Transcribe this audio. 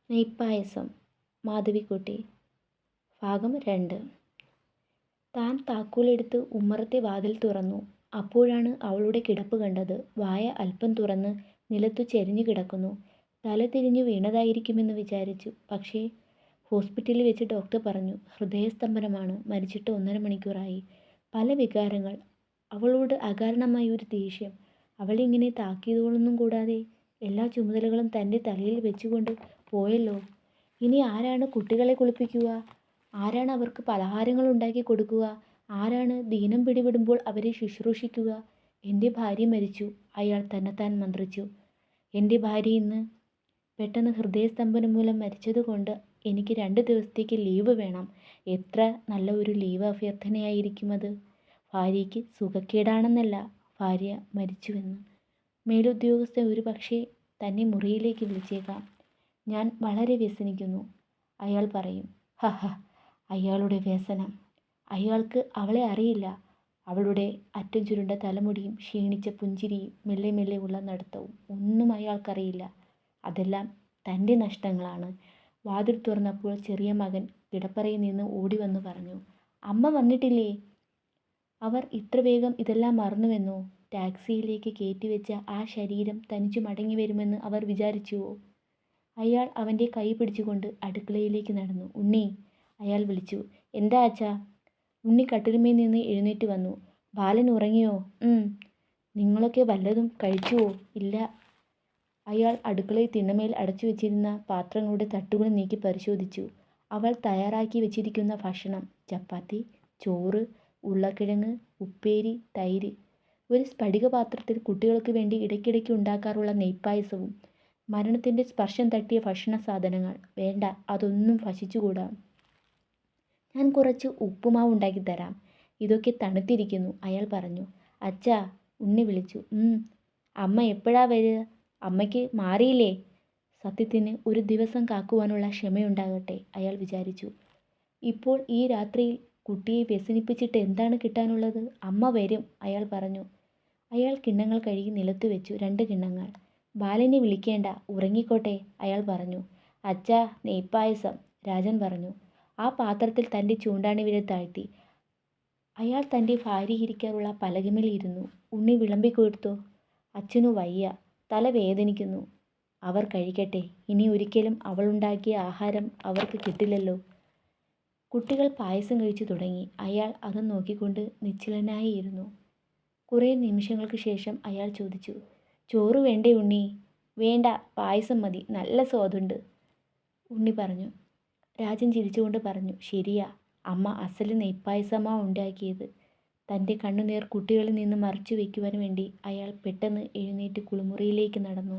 നെയ്പ്പായസം മാധവിക്കുട്ടി. ഭാഗം 2. താൻ താക്കോലെടുത്ത് ഉമ്മറത്തെ വാതിൽ തുറന്നു. അപ്പോഴാണ് അവളുടെ കിടപ്പ് കണ്ടത്. വായ അല്പം തുറന്ന് നിലത്തു ചെരിഞ്ഞു കിടക്കുന്നു. തല തിരിഞ്ഞു വീണതായിരിക്കുമെന്ന് വിചാരിച്ചു. പക്ഷേ ഹോസ്പിറ്റലിൽ വെച്ച് ഡോക്ടർ പറഞ്ഞു, ഹൃദയസ്തംഭനമാണ്, മരിച്ചിട്ട് 1.5 മണിക്കൂറായി. പല വികാരങ്ങൾ. അവളോട് അകാരണമായ ഒരു ദേഷ്യം. അവളിങ്ങനെ താക്കീതുകളൊന്നും കൂടാതെ എല്ലാ ചുമതലകളും തൻ്റെ തലയിൽ വെച്ചുകൊണ്ട് പോയല്ലോ. ഇനി ആരാണ് കുട്ടികളെ കുളിപ്പിക്കുക? ആരാണ് അവർക്ക് പലഹാരങ്ങൾ ഉണ്ടാക്കി കൊടുക്കുക? ആരാണ് ദീനം പിടിപെടുമ്പോൾ അവരെ ശുശ്രൂഷിക്കുക? എൻ്റെ ഭാര്യ മരിച്ചു, അയാൾ തന്നെത്താൻ മന്ത്രിച്ചു. എൻ്റെ ഭാര്യ ഇന്ന് പെട്ടെന്ന് ഹൃദയസ്തംഭനം മൂലം മരിച്ചതുകൊണ്ട് എനിക്ക് 2 ദിവസത്തേക്ക് ലീവ് വേണം. എത്ര നല്ല ഒരു ലീവ് അഭ്യർത്ഥനയായിരിക്കും അത്. ഭാര്യയ്ക്ക് സുഖക്കേടാണെന്നല്ല, ഭാര്യ മരിച്ചുവെന്ന്. മേലുദ്യോഗസ്ഥൻ ഒരു പക്ഷേ തന്നെ മുറിയിലേക്ക് വിളിച്ചേക്കാം. ഞാൻ വളരെ വ്യസനിക്കുന്നു, അയാൾ പറയും. ഹഹ, അയാളുടെ വ്യസനം. അയാൾക്ക് അവളെ അറിയില്ല. അവളുടെ അറ്റം ചുരുണ്ട തലമുടിയും ക്ഷീണിച്ച പുഞ്ചിരിയും മെല്ലെ മെല്ലെ ഉള്ള നടത്തവും ഒന്നും അയാൾക്കറിയില്ല. അതെല്ലാം തൻ്റെ നഷ്ടങ്ങളാണ്. വാതിൽ തുറന്നപ്പോൾ ചെറിയ മകൻ കിടപ്പറയിൽ നിന്ന് ഓടി വന്നു പറഞ്ഞു, അമ്മ വന്നിട്ടില്ലേ? അവർ ഇത്ര വേഗം ഇതെല്ലാം മറന്നുവെന്നോ? ടാക്സിയിലേക്ക് കയറ്റിവെച്ച ആ ശരീരം തനിച്ചു മടങ്ങി വരുമെന്ന് അവർ വിചാരിച്ചുവോ? അയാൾ അവൻ്റെ കൈ പിടിച്ചുകൊണ്ട് അടുക്കളയിലേക്ക് നടന്നു. ഉണ്ണി, അയാൾ വിളിച്ചു. എന്താ അച്ഛാ? ഉണ്ണി കട്ടിലുമേൽ നിന്ന് എഴുന്നേറ്റ് വന്നു. ബാലൻ ഉറങ്ങിയോ? നിങ്ങളൊക്കെ വല്ലതും കഴിച്ചുവോ? ഇല്ല. അയാൾ അടുക്കളയിൽ തിണ്ണമേൽ അടച്ചു വെച്ചിരുന്ന പാത്രങ്ങളുടെ തട്ടുകൾ നീക്കി പരിശോധിച്ചു. അവൾ തയ്യാറാക്കി വെച്ചിരിക്കുന്ന ഭക്ഷണം: ചപ്പാത്തി, ചോറ്, ഉരുളക്കിഴങ്ങ്, ഉപ്പേരി, തൈര്. ഒരു സ്ഫടിക പാത്രത്തിൽ കുട്ടികൾക്ക് വേണ്ടി ഇടയ്ക്കിടയ്ക്ക് ഉണ്ടാക്കാറുള്ള നെയ്പ്പായസവും. മരണത്തിൻ്റെ സ്പർശം തട്ടിയ ഭക്ഷണ സാധനങ്ങൾ. വേണ്ട, അതൊന്നും ഭക്ഷിച്ചുകൂടാ. ഞാൻ കുറച്ച് ഉപ്പുമാവ് ഉണ്ടാക്കി തരാം. ഇതൊക്കെ തണുത്തിരിക്കുന്നു, അയാൾ പറഞ്ഞു. അച്ഛാ, ഉണ്ണി വിളിച്ചു. അമ്മ എപ്പോഴാ വരിക? അമ്മയ്ക്ക് മാറിയില്ലേ? സത്യത്തിന് ഒരു ദിവസം കാക്കുവാനുള്ള ക്ഷമയുണ്ടാകട്ടെ, അയാൾ വിചാരിച്ചു. ഇപ്പോൾ ഈ രാത്രിയിൽ കുട്ടിയെ വ്യസനിപ്പിച്ചിട്ട് എന്താണ് കിട്ടാനുള്ളത്? അമ്മ വരും, അയാൾ പറഞ്ഞു. അയാൾ കിണ്ണങ്ങൾ കഴുകി നിലത്തു വെച്ചു. 2 കിണ്ണങ്ങൾ. ബാലനെ വിളിക്കേണ്ട, ഉറങ്ങിക്കോട്ടെ, അയാൾ പറഞ്ഞു. അച്ഛാ, നെയ്പ്പായസം, രാജൻ പറഞ്ഞു. ആ പാത്രത്തിൽ തൻ്റെ ചൂണ്ടാണി വിരൽ താഴ്ത്തി. അയാൾ തൻ്റെ ഭാര്യ ഇരിക്കാറുള്ള പലകമേൽ ഇരുന്നു. ഉണ്ണി വിളമ്പിക്കൊടുത്തോ? അച്ഛനു വയ്യ, തല വേദനിക്കുന്നു. അവർ കഴിക്കട്ടെ. ഇനി ഒരിക്കലും അവളുണ്ടാക്കിയ ആഹാരം അവർക്ക് കിട്ടില്ലല്ലോ. കുട്ടികൾ പായസം കഴിച്ചു തുടങ്ങി. അയാൾ അത് നോക്കിക്കൊണ്ട് നിശ്ചലനായി ഇരുന്നു. കുറേ നിമിഷങ്ങൾക്ക് ശേഷം അയാൾ ചോദിച്ചു, ചോറ് വേണ്ടേ ഉണ്ണി? വേണ്ട, പായസം മതി, നല്ല സ്വാദുണ്ട്, ഉണ്ണി പറഞ്ഞു. രാജൻ ചിരിച്ചുകൊണ്ട് പറഞ്ഞു, ശരിയാ, അമ്മ അസല് നെയ്പ്പായസമാ ഉണ്ടാക്കിയത്. തൻ്റെ കണ്ണുനീർ കുട്ടികളിൽ നിന്ന് മറച്ചു വയ്ക്കുവാൻ വേണ്ടി അയാൾ പെട്ടെന്ന് എഴുന്നേറ്റ് കുളിമുറിയിലേക്ക് നടന്നു.